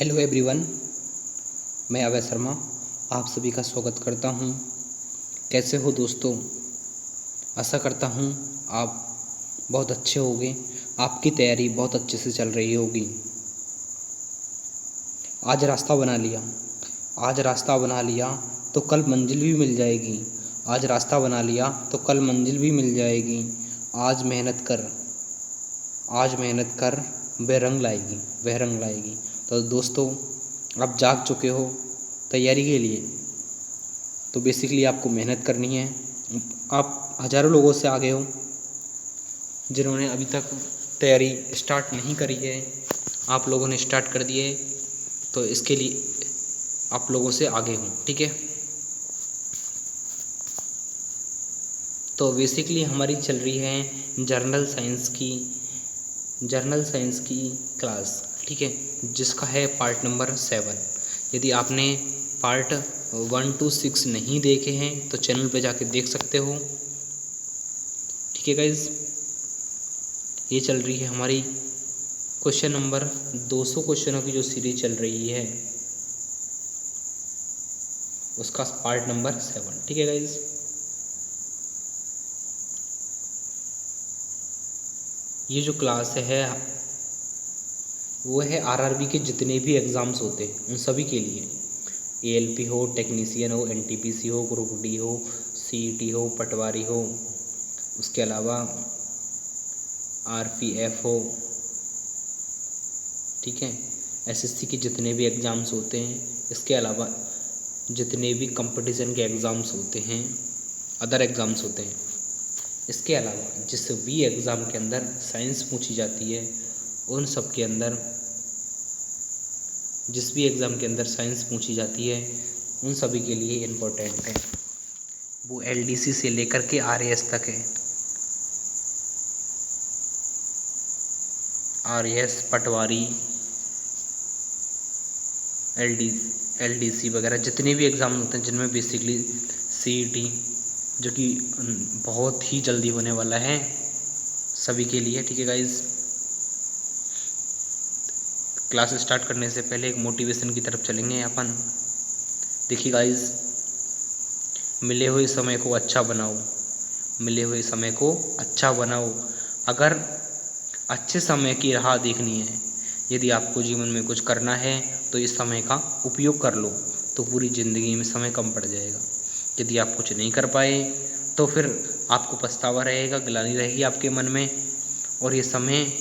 Hello everyone, मैं अभय शर्मा आप सभी का स्वागत करता हूं। कैसे हो दोस्तों? आशा करता हूं आप बहुत अच्छे होंगे। आपकी तैयारी बहुत अच्छे से चल रही होगी। आज रास्ता बना लिया, आज रास्ता बना लिया तो कल मंजिल भी मिल जाएगी। आज रास्ता बना लिया तो कल मंजिल भी मिल जाएगी। आज मेहनत कर, आज मेहनत कर, वह रंग लाएगी, वह रंग लाएगी। तो दोस्तों, आप जाग चुके हो तैयारी के लिए, तो बेसिकली आपको मेहनत करनी है। आप हज़ारों लोगों से आगे हो जिन्होंने अभी तक तैयारी स्टार्ट नहीं करी है, आप लोगों ने स्टार्ट कर दी है, तो इसके लिए आप लोगों से आगे हूँ, ठीक है। तो बेसिकली हमारी चल रही है जर्नल साइंस की क्लास, ठीक है, जिसका है पार्ट नंबर 7। यदि आपने पार्ट 1 to 6 नहीं देखे हैं तो चैनल पे जाके देख सकते हो, ठीक है गाइज। ये चल रही है हमारी क्वेश्चन नंबर 200 क्वेश्चनों की जो सीरीज चल रही है, उसका पार्ट नंबर 7, ठीक है गाइज। ये जो क्लास है वो है आरआरबी के जितने भी एग्ज़ाम्स होते हैं उन सभी के लिए। एएलपी हो, टेक्नीशियन हो, एनटीपीसी हो, ग्रुप डी हो, सीईटी हो, पटवारी हो, उसके अलावा आरपीएफ हो, ठीक है, एसएससी के जितने भी एग्ज़ाम्स होते हैं, इसके अलावा जितने भी कंपटीशन के एग्ज़ाम्स होते हैं, अदर एग्ज़ाम्स होते हैं, इसके अलावा जिस भी एग्ज़ाम के अंदर साइंस पूछी जाती है, उन सब के अंदर जिस भी एग्ज़ाम के अंदर साइंस पूछी जाती है उन सभी के लिए इम्पोर्टेंट है। वो एलडीसी से लेकर के आरएएस तक है। आरएएस, पटवारी, एलडीसी वगैरह जितने भी एग्ज़ाम होते हैं जिनमें बेसिकली सीईटी, जो कि बहुत ही जल्दी होने वाला है सभी के लिए, ठीक है गाइज। क्लास स्टार्ट करने से पहले एक मोटिवेशन की तरफ चलेंगे अपन। देखिए गाइज, मिले हुए समय को अच्छा बनाओ, मिले हुए समय को अच्छा बनाओ। अगर अच्छे समय की राह देखनी है, यदि आपको जीवन में कुछ करना है तो इस समय का उपयोग कर लो, तो पूरी ज़िंदगी में समय कम पड़ जाएगा। यदि आप कुछ नहीं कर पाए तो फिर आपको पछतावा रहेगा, ग्लानि रहेगी आपके मन में, और ये समय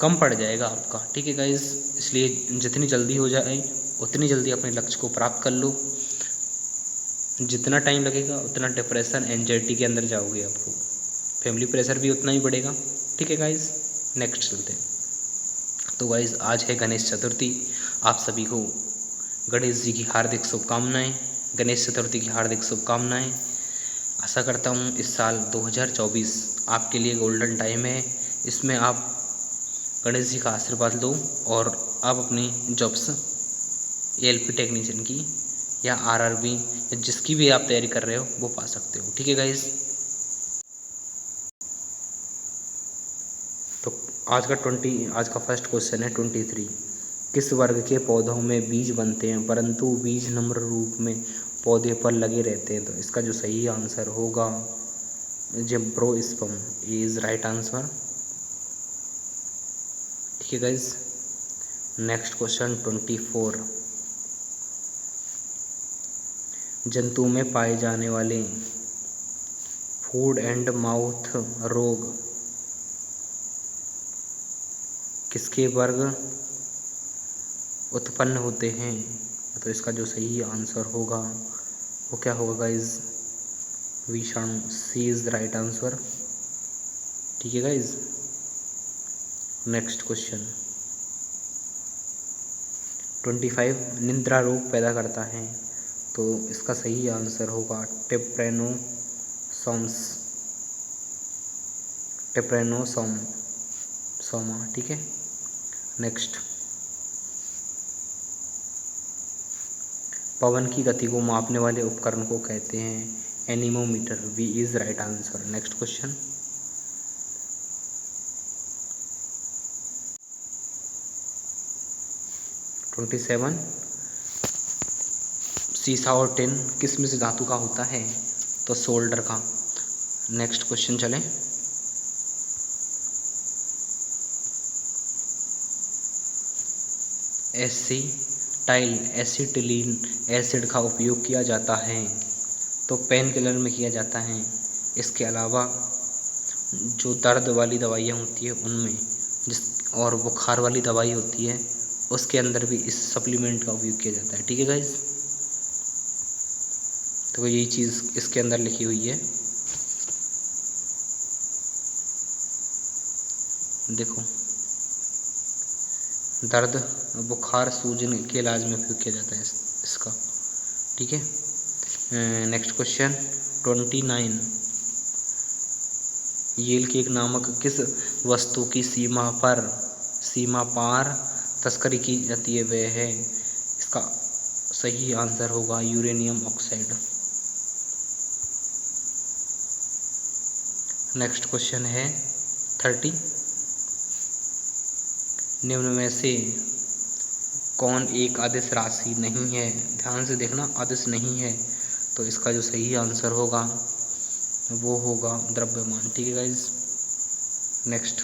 कम पड़ जाएगा आपका, ठीक है गाइज। इसलिए जितनी जल्दी हो जाए उतनी जल्दी अपने लक्ष्य को प्राप्त कर लो। जितना टाइम लगेगा उतना डिप्रेशन, एंजाइटी के अंदर जाओगे आप लोग, फैमिली प्रेशर भी उतना ही बढ़ेगा, ठीक है गाइज। नेक्स्ट चलते हैं। तो गाइज, आज है गणेश चतुर्थी। आप सभी को गणेश जी की हार्दिक शुभकामनाएं, गणेश चतुर्थी की हार्दिक शुभकामनाएं। आशा करता हूँ इस साल 2024 आपके लिए गोल्डन टाइम है। इसमें आप गणेश जी का आशीर्वाद लो और आप अपनी जॉब्स एएलपी टेक्नीशियन की या आरआरबी या जिसकी भी आप तैयारी कर रहे हो वो पा सकते हो, ठीक है गाइज। तो आज का फर्स्ट क्वेश्चन है 23। किस वर्ग के पौधों में बीज बनते हैं परंतु बीज नम्र रूप में पौधे पर लगे रहते हैं? तो इसका जो सही आंसर होगा जिम्नोस्पर्म इज राइट आंसर, ठीक है गाइज। Next question 24। जंतु में पाए जाने वाले फूड एंड माउथ रोग किसके वर्ग उत्पन्न होते हैं? तो इसका जो सही आंसर होगा वो क्या होगा गाइज? विषाणु, सी इज द राइट आंसर, ठीक है गाइज। Next question 25। निद्रा रोग पैदा करता है, तो इसका सही आंसर होगा टेप्रेनोसोमा, ठीक है। नेक्स्ट, पवन की गति को मापने वाले उपकरण को कहते हैं anemometer, B is right answer. Next question 26। 27 सीसा और टिन किस मिश्र धातु का होता है? तो सोल्डर का। नेक्स्ट क्वेश्चन चलें। एसिटाइल एसिटिलीन एसिड का उपयोग किया जाता है, तो पेन किलर में किया जाता है। इसके अलावा जो दर्द वाली दवाइयाँ होती है उनमें जिस और बुखार वाली दवाई होती है उसके अंदर भी इस सप्लीमेंट का उपयोग किया जाता है। ठीक है गाइस, तो यही चीज़ इसके अंदर लिखी हुई है। देखो, दर्द बुखार सूजन के इलाज में उपयोग किया जाता है इसका। ठीक है, नेक्स्ट क्वेश्चन 29 येल केक नामक किस वस्तु की सीमा पार तस्करी की जाती है वह है? इसका सही आंसर होगा यूरेनियम ऑक्साइड। नेक्स्ट क्वेश्चन है 30 निम्न में से कौन एक अदिश राशि नहीं है? ध्यान से देखना, अदिश नहीं है, तो इसका जो सही आंसर होगा वो होगा द्रव्यमान। ठीक है गाइज, नेक्स्ट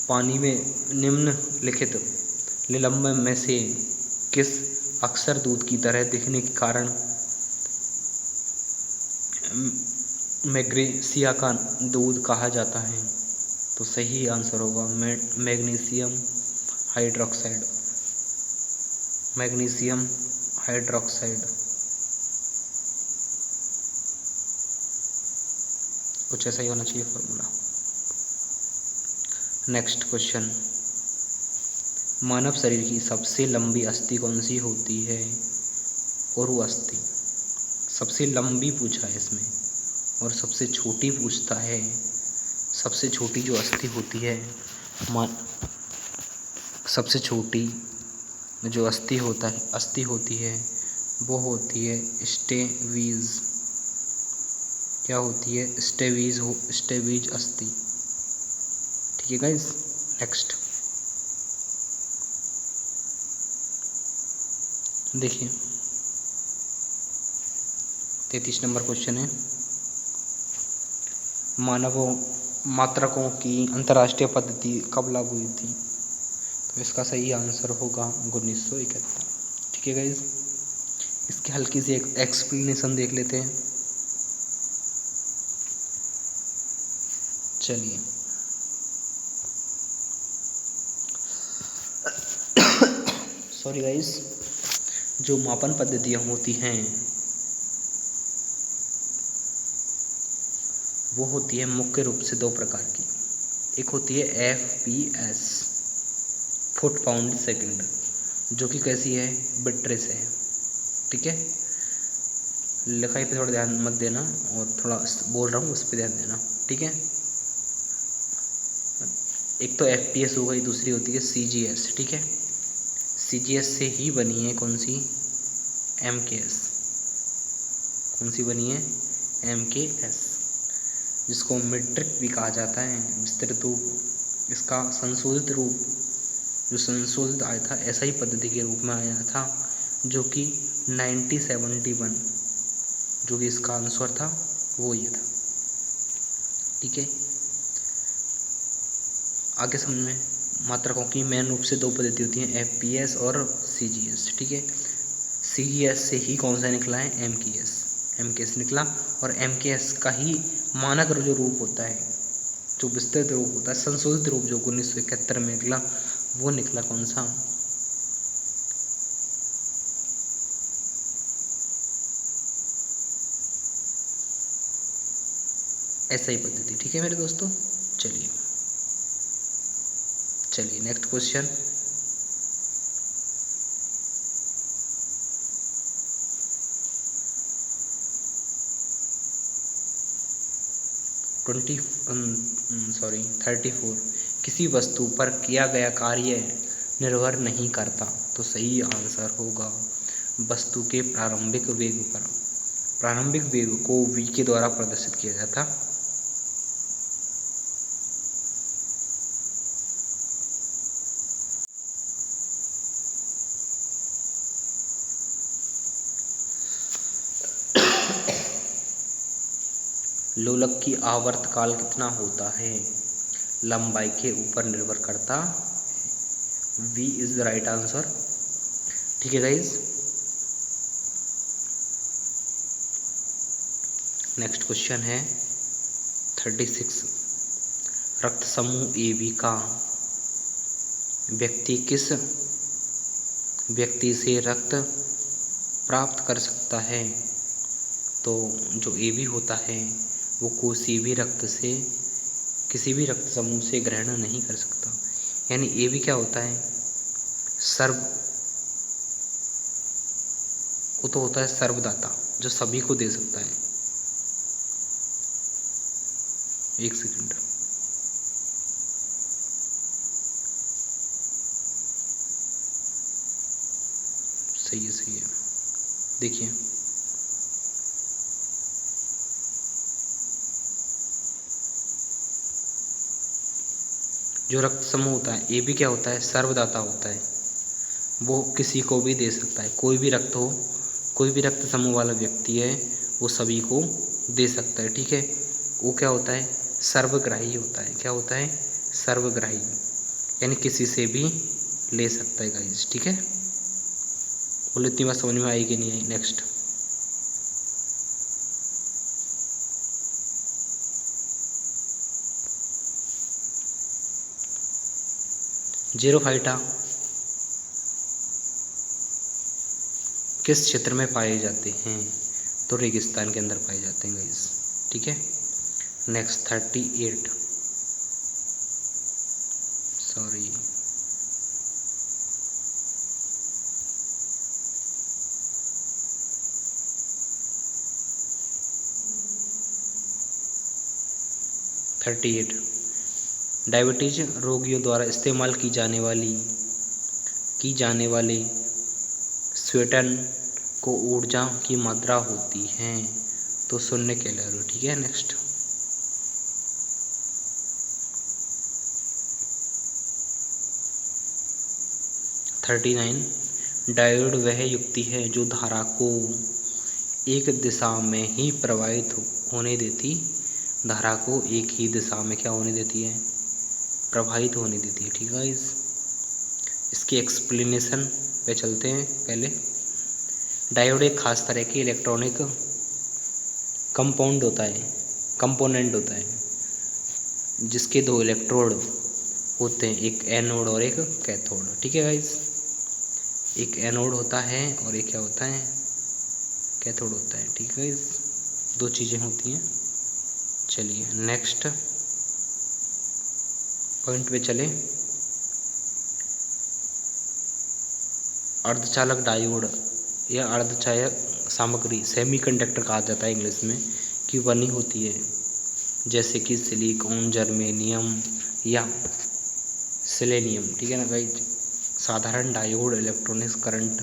पानी में निम्नलिखित निलंबन में से किस अक्सर दूध की तरह दिखने के कारण मैग्नीशिया का दूध कहा जाता है? तो सही आंसर होगा मैग्नीशियम हाइड्रोक्साइड। Magnesium hydroxide. कुछ ऐसा ही होना चाहिए फॉर्मूला। नेक्स्ट क्वेश्चन, मानव शरीर की सबसे लंबी अस्थि कौन सी होती है? उरु अस्थि सबसे लंबी पूछा है इसमें, और सबसे छोटी पूछता है। सबसे छोटी जो अस्थि होती है, सबसे छोटी जो अस्थि होती है वो होती है स्टेवीज। क्या होती है? स्टेवीज अस्थि। ठीक है गाइज, नेक्स्ट देखिए 33 नंबर क्वेश्चन है, मानवों मात्रकों की अंतर्राष्ट्रीय पद्धति कब लागू हुई थी? तो इसका सही आंसर होगा 1971। ठीक है गाइज, इसकी हल्की सी एक एक्सप्लेनेशन देख लेते हैं। चलिए सॉरी गाइज, जो मापन पद्धतियाँ होती हैं वो होती है मुख्य रूप से दो प्रकार की। एक होती है FPS फुट पाउंड सेकंड, जो कि कैसी है? बिट्रेस है। ठीक है, लिखाई पे थोड़ा ध्यान मत देना और थोड़ा बोल रहा हूँ उस पर ध्यान देना। ठीक है, एक तो FPS हो गई, दूसरी होती है CGS। ठीक है, CGS से ही बनी है कौन सी? MKS। कौन सी बनी है? MKS, जिसको मीट्रिक भी कहा जाता है। विस्तृत रूप इसका संशोधित रूप जो संशोधित आया था SI पद्धति के रूप में आया था, जो कि 1971 जो कि इसका आंसर था वो ये था। ठीक है, आगे समझ में। मात्रकों की मेन रूप से दो पद्धति होती हैं, FPS और CGS। ठीक है, CGS से ही कौन सा निकला है? MKS निकला, और MKS का ही मानक जो रूप होता है, जो विस्तृत रूप होता है, संशोधित रूप जो 1971 में निकला, वो निकला कौन सा? SI पद्धति। ठीक है मेरे दोस्तों, चलिए नेक्स्ट क्वेश्चन, ट्वेंटी 34 किसी वस्तु पर किया गया कार्य निर्भर नहीं करता, तो सही आंसर होगा वस्तु के प्रारंभिक वेग पर। प्रारंभिक वेग को v के द्वारा प्रदर्शित किया जाता। लोलक की आवर्तकाल कितना होता है? लंबाई के ऊपर निर्भर करता है। V is the right answer. ठीक है गाइज, नेक्स्ट क्वेश्चन है 36। रक्त समूह ए बी का व्यक्ति किस व्यक्ति से रक्त प्राप्त कर सकता है? तो जो ए बी होता है वो किसी भी रक्त से, किसी भी रक्त समूह से ग्रहण नहीं कर सकता। यानी ए बी क्या होता है? सर्व, वो तो होता है सर्वदाता, जो सभी को दे सकता है। एक सेकंड, सही है सही है। देखिए जो रक्त समूह होता है ए बी क्या होता है? सर्वदाता होता है, वो किसी को भी दे सकता है। कोई भी रक्त हो, कोई भी रक्त समूह वाला व्यक्ति है वो सभी को दे सकता है। ठीक है, वो क्या होता है? सर्वग्राही होता है। क्या होता है? सर्वग्राही, यानी किसी से भी ले सकता है गाइस। ठीक है, बोले इतनी बात समझ में आई कि नहीं आई? नेक्स्ट, जीरोफाइटा किस क्षेत्र में पाए जाते हैं? तो रेगिस्तान के अंदर पाए जाते हैं गाइस। ठीक है, नेक्स्ट 38, सॉरी 38, डायबिटीज रोगियों द्वारा इस्तेमाल की जाने वाले स्वेटन को ऊर्जा की मात्रा होती है तो 0 कैलोरी। ठीक है, नेक्स्ट, थर्टी नाइन, डायोड वह युक्ति है जो धारा को एक दिशा में ही प्रवाहित होने देती, धारा को एक ही दिशा में क्या होने देती है? प्रवाहित होने देती है। ठीक है, इसकी एक्सप्लेनेशन पे चलते हैं। पहले डायोड एक खास तरह की इलेक्ट्रॉनिक कंपोनेंट होता है जिसके 2 इलेक्ट्रोड होते हैं, एक एनोड और एक कैथोड। ठीक है गाइस, एक एनोड होता है और एक क्या होता है? कैथोड होता है। ठीक है गाइस, 2 चीज़ें होती हैं। चलिए नेक्स्ट पॉइंट पे चले। अर्धचालक डायोड या अर्धचालक सामग्री सेमीकंडक्टर कहा जाता है इंग्लिश में, की बनी होती है, जैसे कि सिलिकॉन, जर्मेनियम या सेलेनियम। ठीक है ना भाई, साधारण डायोड इलेक्ट्रॉनिक्स करंट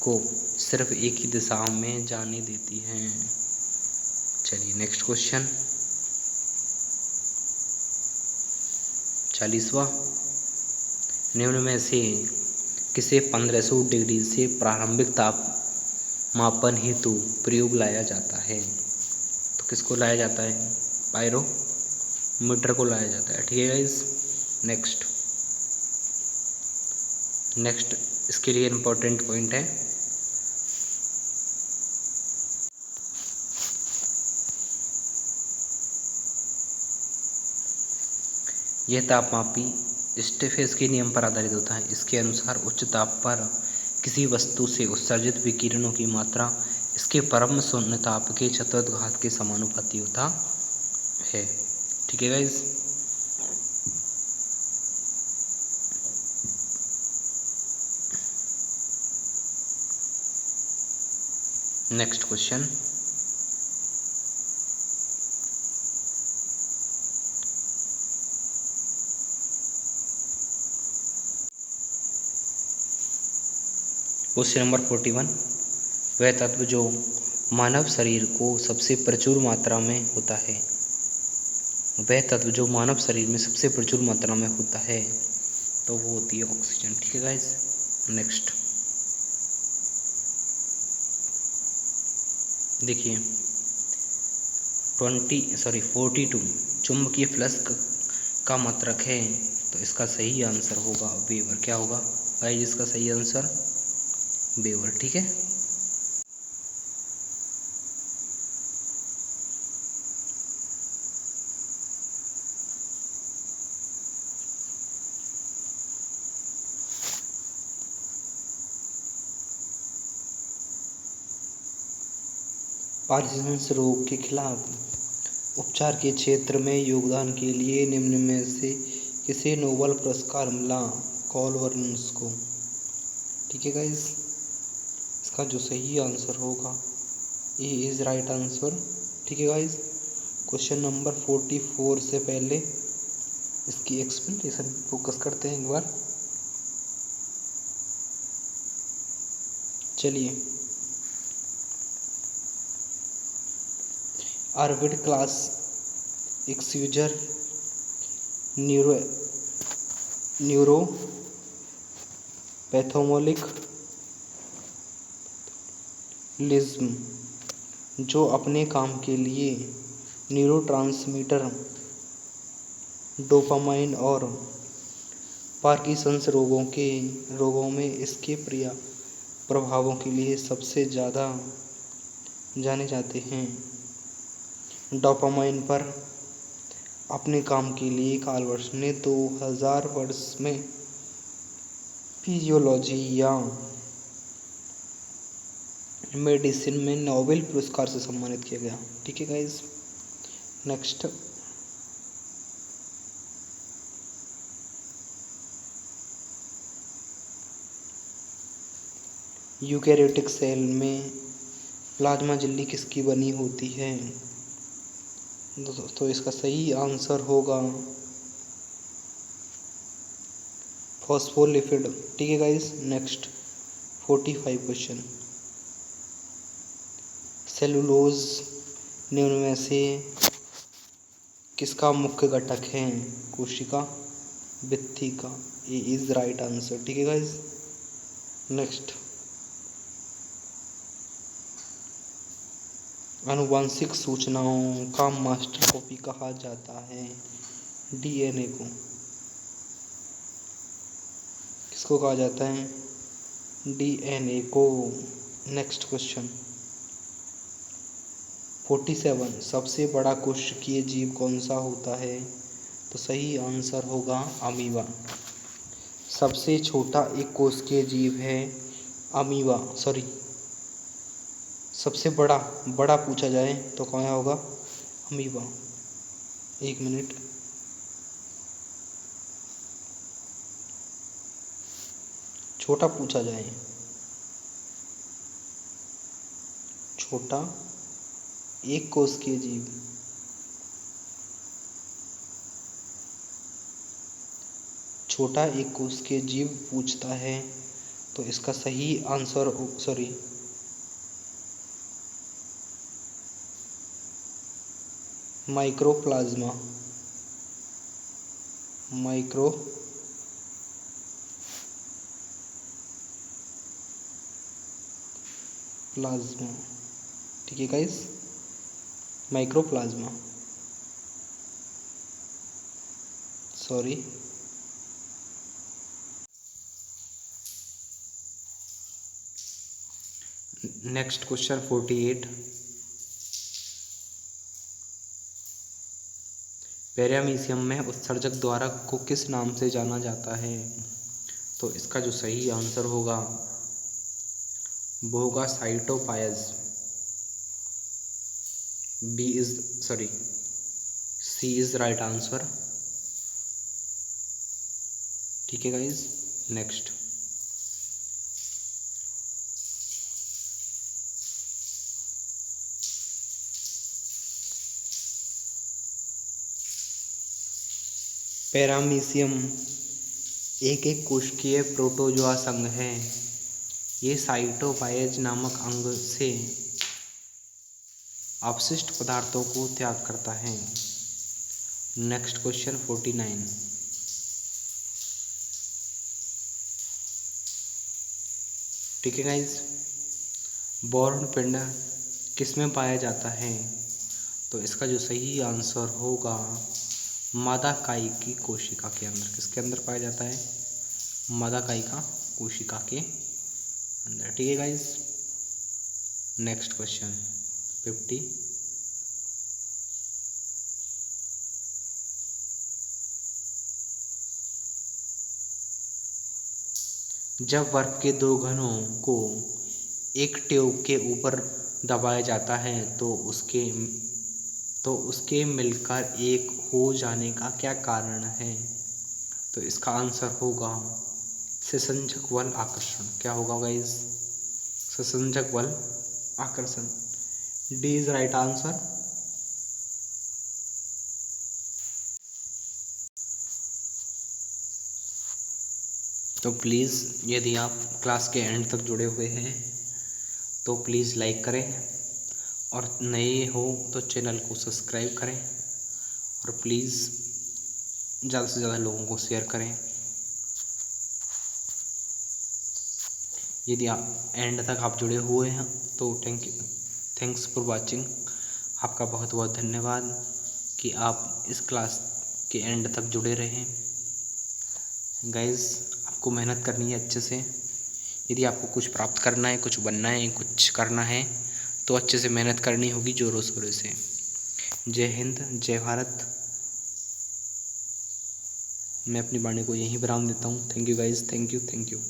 को सिर्फ एक ही दिशा में जाने देती हैं। चलिए नेक्स्ट क्वेश्चन 40वां, निम्न में से किसे 1500 डिग्री से प्रारंभिक तापमापन हेतु प्रयोग लाया जाता है? तो किसको लाया जाता है? पायरोमीटर को लाया जाता है। ठीक है गाइस, नेक्स्ट इसके लिए इम्पोर्टेंट पॉइंट है, यह तापमापी स्टेफेस के नियम पर आधारित होता है। इसके अनुसार उच्च ताप पर किसी वस्तु से उत्सर्जित विकिरणों की मात्रा इसके परम शून्य ताप के चतुर्थाघात के समानुपाती होता है। ठीक है गाइस, नेक्स्ट क्वेश्चन नंबर 41, वह तत्व जो मानव शरीर को सबसे प्रचुर मात्रा में होता है, वह तत्व जो मानव शरीर में सबसे प्रचुर मात्रा में होता है तो वो होती है ऑक्सीजन। ठीक है गाइस, नेक्स्ट देखिए 42 चुंबकीय फ्लक्स का मात्रक है। तो इसका सही आंसर होगा वेबर। क्या होगा गाइस इसका सही आंसर? वेबर। ठीक है। पार्किंसंस रोग के खिलाफ उपचार के क्षेत्र में योगदान के लिए निम्न में से किसे नोबेल पुरस्कार मिला? कॉल वर्न्स को। ठीक है गाइस, इसका जो सही आंसर होगा ए इज राइट आंसर। ठीक है गाइस, क्वेश्चन नंबर 44 से पहले इसकी एक्सप्लेनेशन फोकस करते हैं एक बार। चलिए, आर्बिड क्लास एक्सयूजर न्यूरोपैथोमोलिज्म जो अपने काम के लिए न्यूरोट्रांसमीटर डोपामाइन और पार्किंसंस रोगों में इसके प्रभावों के लिए सबसे ज़्यादा जाने जाते हैं। डोपामाइन पर अपने काम के लिए कार्ल ने 2000 वर्ष में फिजियोलॉजी या मेडिसिन में नोबेल पुरस्कार से सम्मानित किया गया। ठीक है गाइस, नेक्स्ट यूकैरियोटिक सेल में प्लाज्मा झिल्ली किसकी बनी होती है? तो इसका सही आंसर होगा फॉस्फोलिपिड। ठीक है गाइस, नेक्स्ट 45 क्वेश्चन। सेलुलोज निम्न में से किसका मुख्य घटक है? कोशिका भित्ति का। ए इज राइट आंसर। ठीक है गाइस, नेक्स्ट आनुवांशिक सूचनाओं का मास्टर कॉपी कहा जाता है? डीएनए को। किसको कहा जाता है? डीएनए को। नेक्स्ट क्वेश्चन 47 सबसे बड़ा कोशिकीय जीव कौन सा होता है? तो सही आंसर होगा अमीबा। सबसे छोटा एक कोशिकीय जीव है अमीबा। सबसे बड़ा पूछा जाए तो कौन होगा? अमीबा। एक मिनट, छोटा पूछा जाए, छोटा एक कोशिकीय जीव, छोटा एक कोशिकीय जीव पूछता है तो इसका सही आंसर माइक्रोप्लाज्मा। ठीक है guys, mycoplasma. Next question 48 paramecium में उत्सर्जक द्वारा को किस नाम से जाना जाता है? तो इसका जो सही आंसर होगा वो होगा साइटोपायज। सी इज राइट आंसर। ठीक है गाइज, नेक्स्ट पैरामीशियम एक कोशिकीय प्रोटोजोआ संघ है। ये साइटोपायज नामक अंग से अपशिष्ट पदार्थों को त्याग करता है। नेक्स्ट क्वेश्चन 49 ठीक है गाइज, बोर्न पिंड किसमें पाया जाता है? तो इसका जो सही आंसर होगा मादा काई की कोशिका के अंदर। किसके अंदर पाया जाता है? मादा काई का कोशिका के अंदर। ठीक है गाइस, नेक्स्ट क्वेश्चन 50। जब बर्फ के दो घनों को एक ट्यूब के ऊपर दबाया जाता है तो उसके मिलकर एक हो जाने का क्या कारण है? तो इसका आंसर होगा संसंजक बल आकर्षण। क्या होगा गाइस? संसंजक बल आकर्षण। D is right answer. तो प्लीज़ यदि आप क्लास के एंड तक जुड़े हुए हैं तो प्लीज़ लाइक करें, और नए हो तो चैनल को सब्सक्राइब करें, और प्लीज़ ज़्यादा से ज़्यादा लोगों को शेयर करें। यदि आप एंड तक आप जुड़े हुए हैं तो थैंक्स फॉर वाचिंग। आपका बहुत बहुत धन्यवाद कि आप इस क्लास के एंड तक जुड़े रहें। गाइस, आपको मेहनत करनी है अच्छे से। यदि आपको कुछ प्राप्त करना है, कुछ बनना है, कुछ करना है तो अच्छे से मेहनत करनी होगी, जोरों शोरों से। जय हिंद, जय भारत। मैं अपनी वाणी को यहीं विराम देता हूँ। Thank you guys, thank you.